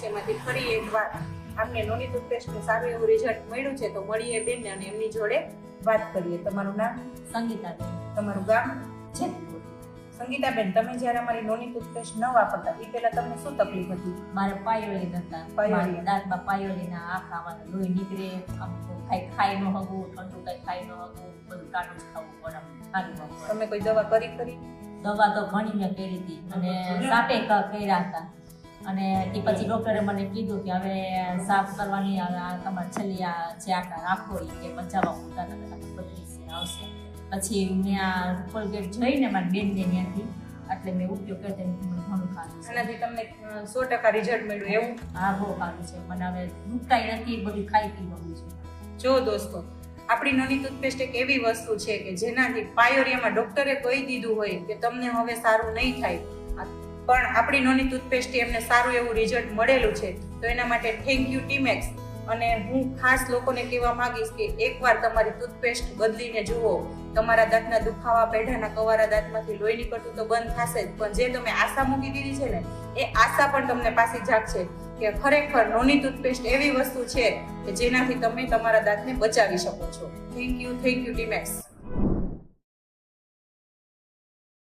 છે એમાંથી ફરી એકવાર આમને નોની ટૂથપેસ્ટનું સારું એવું રિઝલ્ટ મળ્યું છે. તો મળીએ બેન અને એમની જોડે વાત કરીએ. તમારું નામ? સંગીતાબેન, તમારું ગામ? જેતપુર. સંગીતાબેન, તમે જ્યારે અમારી નોની ટૂથપેસ્ટ ન વાપરતા એ પહેલા તમને શું તકલીફ હતી? મારે પાયોલીન હતા. પાયોલીન. દાંતમાં પાયોલીના આખામાં લોહી નીકળે, આમ તો ખાઈ ન હગું, ઠંડુ કઈ ખાઈ ન હગું, બધું કાઢું જ ખાવું પડે, ખાવું પડે. તમે કોઈ દવા કરી? દવા તો ઘણી મેં કરી હતી અને સાપે કર્યા હતા. અને એ પછી ડોક્ટરે મને કીધું કે હવે સાફ કરવાની તમારે છેલ્લી જે આટલા રાખો એ કે બચાવવા પૂરતા બદલી આવશે. પછી મેં આ કોલગેટ જોઈને મારી બેનને ત્યાંથી એટલે મેં ઉપયોગ કર્યો મને ઘણું સારું છે. એનાથી તમને 100% રિઝલ્ટ મળ્યું એવું? હા, બહુ સારું છે. મને હવે દુખતાય નથી, બધું ખાઈ પીવું છે. જો દોસ્તો, આપણી નોની ટૂથપેસ્ટ એક એવી વસ્તુ છે કે જેનાથી પાયોરિયામાં ડોક્ટરે કહી દીધું હોય કે તમને હવે સારું નહીં થાય, પણ આપણી નોની ટૂથપેસ્ટ એમને સારું એવું રિઝલ્ટ મળેલું છે. તો એના માટે થેન્ક યુ ટીમેક્સ. અને હું ખાસ લોકોને કહેવા માંગીશ કે એકવાર તમારી ટૂથપેસ્ટ બદલીને જુઓ. તમારા દાંતના દુખાવા, પેઢાના કવારા દાંતમાંથી લોહી નીકળતું તો બંધ થશે જ, પણ જે તમે આશા મૂકી દીધી છે ને એ આશા પણ તમને પાછી જાગશે કે ખરેખર નોની ટૂથપેસ્ટ એવી વસ્તુ છે કે જેનાથી તમે તમારા દાંતને બચાવી શકો છો. Thank you Timex.